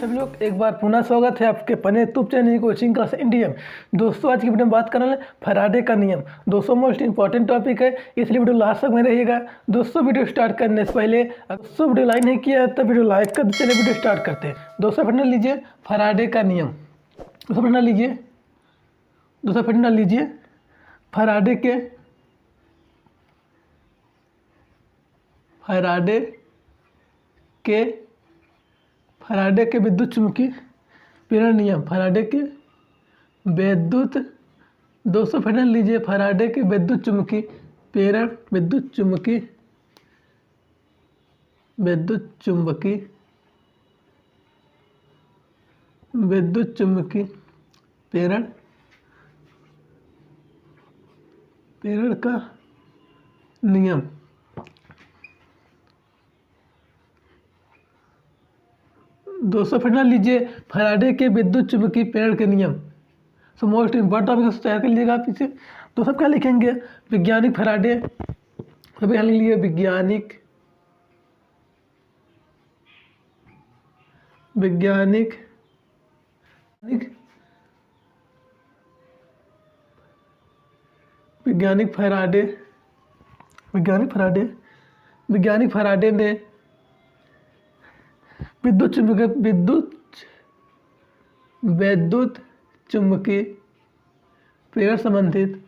सभी लोग एक बार पुनः स्वागत है आपके अपने YouTube channel coaching Claas India. दोस्तों आज की वीडियो में बात करना है फैराडे का नियम। दोस्तों मोस्ट इंपॉर्टेंट टॉपिक है, इसलिए वीडियो लास्ट तक में रहिएगा। दोस्तों वीडियो स्टार्ट करने से पहले दोस्तों वीडियो लाइक नहीं किया तब वीडियो लाइक कर, चलिए वीडियो स्टार्ट करते हैं। दोस्तों पढ़ना लीजिए फैराडे का नियम। दोस्तों पढ़ना लीजिए फैराडे के विद्युत चुम्बकीय प्रेरण नियम। फैराडे के विद्युत दोस्तों पढ़ना लीजिए फैराडे के विद्युत चुम्बकीय प्रेरण विद्युत चुम्बकीय प्रेरण का नियम। दोस्तों पढ़ना लीजिए फैराडे के विद्युत चुम्बकीय प्रेरण के नियम। सो मोस्ट इम्पोर्टेंट टॉपिक तैयार कर लीजिएगा आप इसे। तो सब क्या लिखेंगे, वैज्ञानिक फैराडे, सभी यहाँ लिख लीजिए वैज्ञानिक फैराडे ने विद्युत चुम्बकीय प्रेरण संबंधित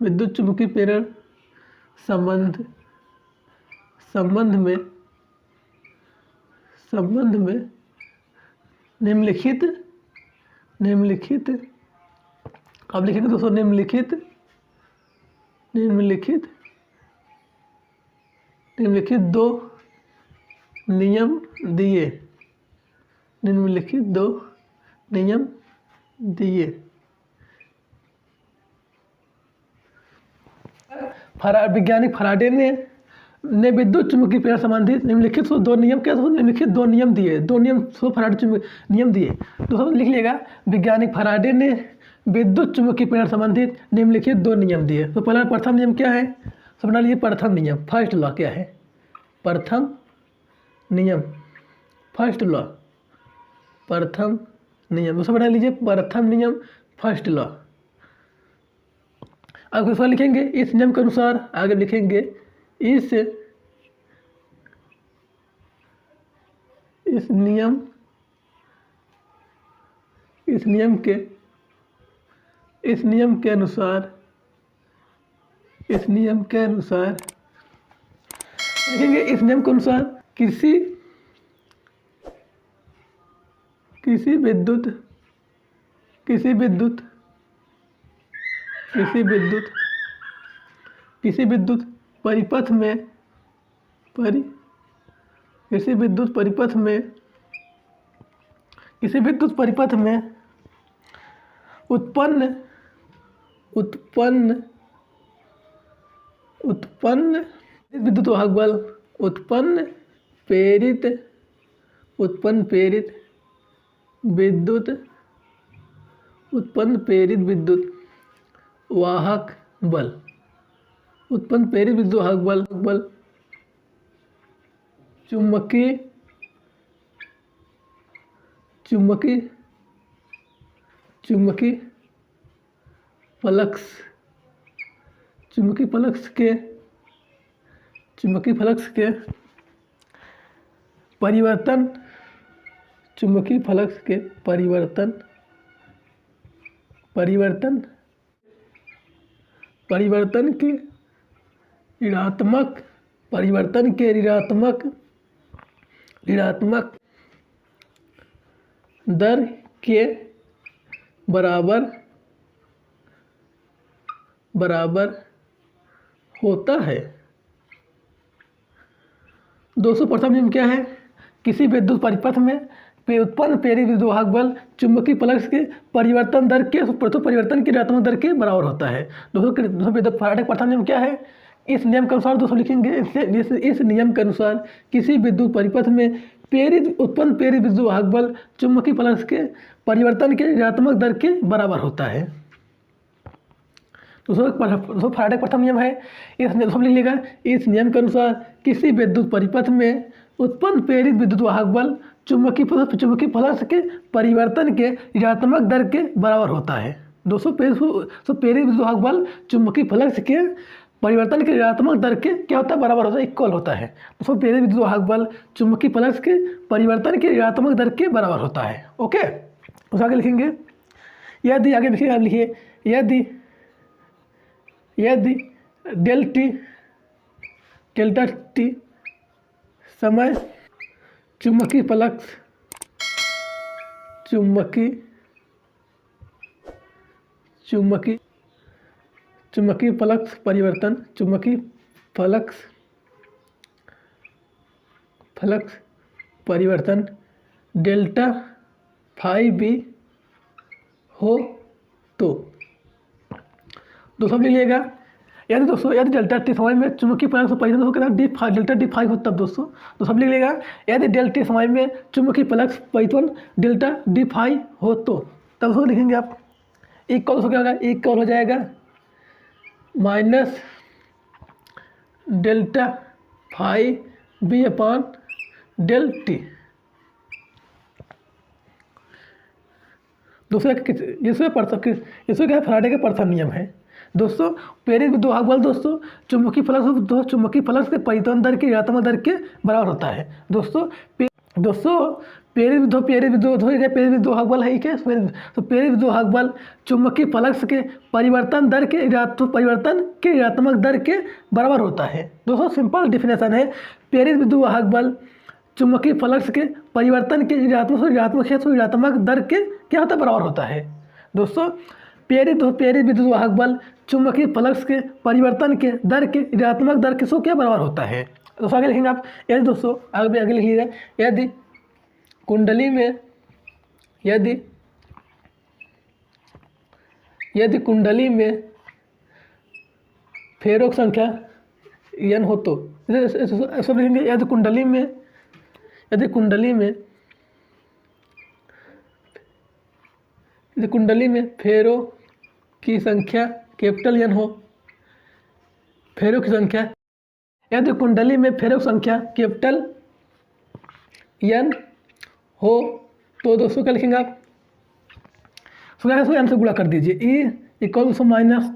विद्युत चुम्बकीय प्रेरण संबंध में निम्नलिखित आप लिखेंगे दोस्तों निम्नलिखित दो नियम दिए। वैज्ञानिक फैराडे ने विद्युत चुम्बकीय प्रेरण संबंधित निम्नलिखित दो नियम क्या निम्नलिखित दो नियम दिए। दो नियम फैराडे नियम दिए। तो सब लिख लिएगा वैज्ञानिक फैराडे ने विद्युत चुम्बकीय प्रेरण संबंधित निम्नलिखित दो नियम दिए। तो पहला प्रथम नियम क्या है, समझ लीजिए प्रथम नियम, फर्स्ट लॉ क्या है, प्रथम नियम तो समझ लीजिए प्रथम नियम फर्स्ट लॉ। अब दूसरा लिखेंगे इस नियम के अनुसार, आगे लिखेंगे इस नियम के अनुसार लिखेंगे इस नियम के अनुसार किसी विद्युत परिपथ में उत्पन्न विद्युत वाहक बल उत्पन्न प्रेरित विद्युत वाहक बल चुम्बकीय फ्लक्स के परिवर्तन के ऋणात्मक दर के बराबर होता है। दोस्तों प्रथम नियम क्या है, किसी विद्युत परिपथ में उत्पन्न प्रेरित विद्युत वाहक बल चुंबकीय फ्लक्स के परिवर्तन दर के परिवर्तन की ऋणात्मक दर के बराबर होता है। दोस्तों फैराडे का प्रथम नियम क्या है, इस नियम के अनुसार दोस्तों लिखेंगे इस नियम के अनुसार किसी विद्युत परिपथ में उत्पन्न प्रेरित विद्युत वाहक बल चुंबकीय फ्लक्स के परिवर्तन के ऋणात्मक दर के बराबर होता है। दोस्तों फैराडे का प्रथम नियम है, इस नियम लिख लेगा, इस नियम के अनुसार किसी विद्युत परिपथ में उत्पन्न प्रेरित विद्युत वाहक बल चुंबकीय फ्लक्स के परिवर्तन के ऋणात्मक दर के बराबर होता है। दोस्तों प्रेरित विद्युत वाहक बल चुंबकीय फ्लक्स के परिवर्तन के ऋणात्मक दर के क्या होता है, बराबर होता है, इक्वल होता है। दोस्तों प्रेरित विद्युत वाहक बल चुंबकीय फ्लक्स के परिवर्तन के ऋणात्मक दर के बराबर होता है। ओके, उस आगे लिखेंगे, यदि आगे लिखिए, आप लिखिए, यदि डेल्टा टी समय चुंबकीय फ्लक्स परिवर्तन डेल्टा फाई बी हो तो दोस्तों लिख लीजिएगा, यदि डेल्टा टी समय में चुंबकीय फ्लक्स परिवर्तन हो कितना डेल्टा डी फाई हो, तब दोस्तों सब लिख लेगा, यदि डेल्टा टी समय में चुंबकीय फ्लक्स परिवर्तन डेल्टा डी फाई हो तो, तब दोस्तों लिखेंगे आप इक्वल हो क्या होगा, इक्वल हो जाएगा minus delta phi B upon del T. दूसरा इसमें क्या है, फैराडे का प्रथम नियम है। दोस्तों प्रेरित विद्युत वाहक बल दोस्तों चुंबकीय फ्लक्स के परिवर्तन दर के ऋणात्मक दर के बराबर होता है। दोस्तों प्रेरित विद्युत वाहक बल है क्या, तो प्रेरित विद्युत वाहक बल चुंबकीय फ्लक्स के परिवर्तन के ऋणात्मक दर के बराबर होता है। दोस्तों सिंपल डिफिनेशन है, प्रेरित विद्युत वाहक बल चुंबकीय फ्लक्स के परिवर्तन के ऋणात्मक दर के क्या होता है, बराबर होता है। दोस्तों प्रेरित विद्युत वाहक बल चुंबकीय फ्लक्स के परिवर्तन के दर के ऋणात्मक दर के क्या बराबर होता है। दोस्तों आगे लिखेंगे आप, यदि दोस्तों आगे लिखिएगा, यदि कुंडली में फेरों की संख्या n हो तो, सब लिखेंगे, यदि कुंडली में फेरों की संख्या कैपिटल N हो, यदि कुंडली में फेरों की संख्या कैपिटल N हो तो दोस्तों क्या लिखेंगे आप, N से गुणा कर दीजिए, E equal to minus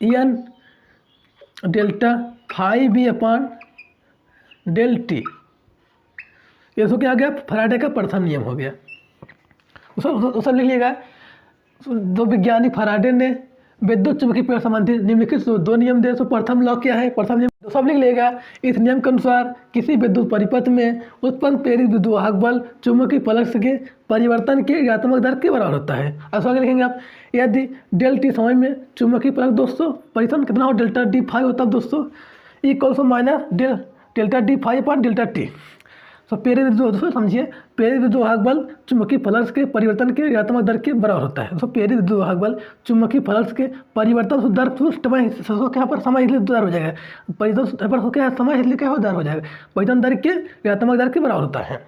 N delta phi B upon del T. ये क्या आ गया, फैराडे का प्रथम नियम हो गया। सब लिख लीजिएगा, दो वैज्ञानिक फैराडे ने विद्युत चुंबकीय प्रेरण संबंधी निम्नलिखित दो नियम दिए। तो प्रथम लॉ क्या है, प्रथम नियम सब लिख लेगा, इस नियम के अनुसार किसी विद्युत परिपथ में उत्पन्न प्रेरित विद्युत वाहक बल चुंबकीय फ्लक्स के परिवर्तन के ऋणात्मक दर के बराबर होता है। अब आगे लिखेंगे आप, यदि डेल टी समय में चुंबकीय फ्लक्स दोस्तों परिवर्तन कितना हो, डेल्टा डी फाई होता है दोस्तों, equal to minus delta D phi upon delta T. तो प्रेरित विद्युत दोस्तों समझिए, प्रेरित विद्युत वाहक बल चुंबकीय फ्लक्स के परिवर्तन के ऋणात्मक दर के बराबर होता है। तो प्रेरित विद्युत वाहक बल चुंबकीय फ्लक्स के परिवर्तन दर यहाँ पर समय इसलिए दर हो जाएगा, परिवर्तन पर क्या समय इसलिए क्या हो दर हो जाएगा, परिवर्तन दर के ऋणात्मक दर के बराबर होता है।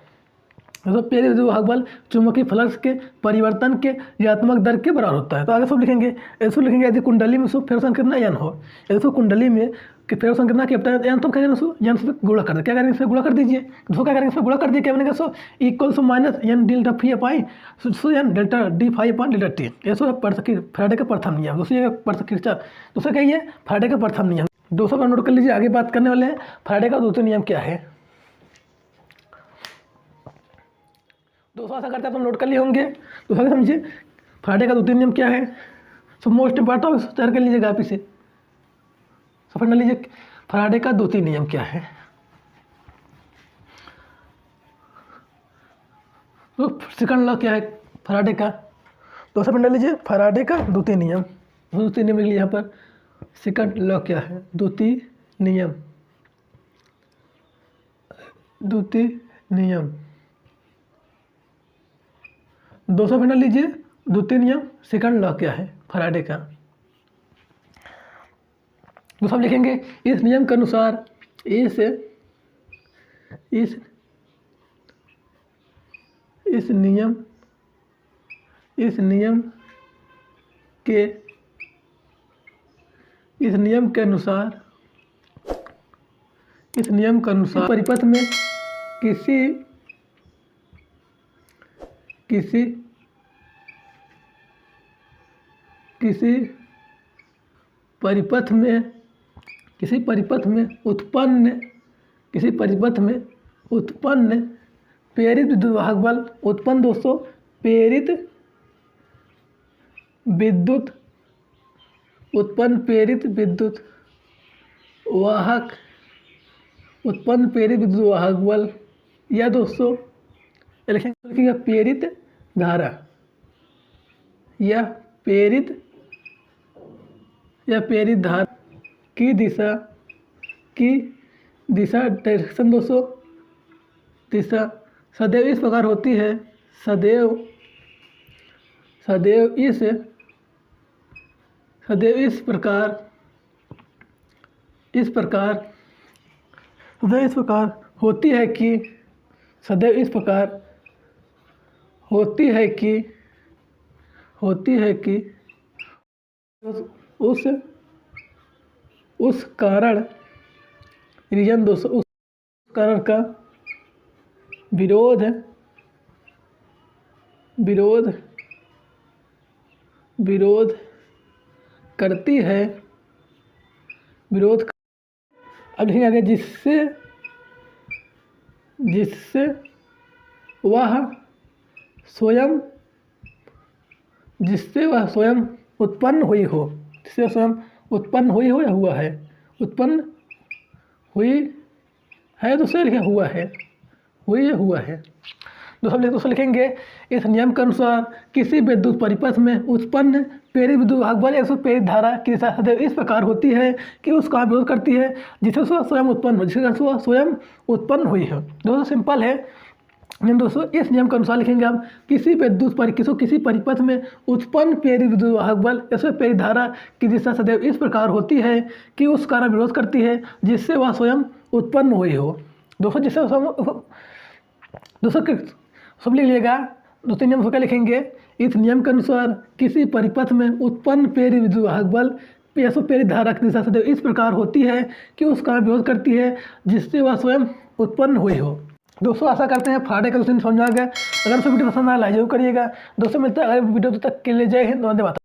तो प्रेरित विद्युत वाहक बल चुंबकीय फ्लक्स के परिवर्तन के ऋणात्मक दर के बराबर होता है। तो आगे सब लिखेंगे, ऐसे लिखेंगे, यदि कुंडली में फेरों संख्या कितना n हो, यदि कुंडली में कि फेरों संख्या कितना कैपिटल n, तो क्या करेंगे n से गुणा कर दे, क्या करेंगे, इसमें गुणा कर दीजिए। दोस्तों क्या करेंगे, इसमें गुणा कर दिए, क्या बनेगा, equal to minus n delta phi upon n delta D phi upon delta t. ऐसा फैराडे का प्रथम नियम। दोस्तों दोस्तों क्या ये फैराडे का प्रथम नियम। दोस्तों नोट कर लीजिए, आगे बात करने वाले हैं फैराडे का दूसरा नियम क्या है। दोस्तों आशा करते हैं आप नोट कर लिए होंगे। दोस्तों समझिए फैराडे का द्वितीय नियम क्या है, सब मोस्ट इंपॉर्टेंट तैयार कर लीजिएगा आप इसे, सफर न लीजिए, फैराडे का द्वितीय नियम क्या है। तो सेकंड लॉ क्या है फैराडे का, तो सब न लीजिए, फैराडे का द्वितीय नियम लिख लीजिए यहाँ पर, सेकंड लॉ क्या है, द्वितीय नियम दोस्तों फिर लीजिए, द्वितीय नियम सेकंड लॉ क्या है फैराडे का। दोस्तों हम लिखेंगे, इस नियम के अनुसार इस नियम के इस नियम के अनुसार परिपथ में किसी परिपथ में उत्पन्न प्रेरित विद्युत वाहक बल उत्पन्न दोस्तों प्रेरित विद्युत वाहक बल या दोस्तों लिखेंगे प्रेरित धारा या प्रेरित धारा की दिशा डायरेक्शन दोस्तों दिशा सदैव इस प्रकार होती है, सदैव इस प्रकार होती है कि उस कारण रीजन दोस्तों उस कारण का विरोध करती है अब लिखेंगे आगे जिससे वह स्वयं उत्पन्न हुई हो या हुआ है उत्पन्न हुई है दूसरे लिखे हुआ है दोस्तों लिखेंगे इस नियम के अनुसार किसी विद्युत परिपथ में उत्पन्न प्रेरित विद्युत वाहक बल या प्रेरित धारा की दिशा सदैव इस प्रकार होती है कि उसका विरोध करती है जिससे स्वयं उत्पन्न हुई है। दोस्तों सिंपल है दोस्तों। इस नियम के अनुसार लिखेंगे आप किसी परिपथ में उत्पन्न प्रेरित विद्युत वाहक बल या प्रेरित धारा की दिशा सदैव इस प्रकार होती है कि उसका विरोध करती है जिससे वह स्वयं उत्पन्न हुई हो। दोस्तों सब लिख लीजिएगा। दूसरे नियम को क्या लिखेंगे इस नियम के अनुसार किसी परिपथ में उत्पन्न प्रेरित विद्युत वाहक बल या प्रेरित धारा की दिशा सदैव इस प्रकार होती है कि उसका विरोध करती है जिससे वह स्वयं उत्पन्न हुई हो। दोस्तों आशा करते हैं फाड़े का क्वेश्चन समझ आ गया। अगर वीडियो पसंद आया लाइक जरूर करिएगा। दोस्तों मिलता है अगले वीडियो तक के लिए जय हिंद, वंदे मातरम।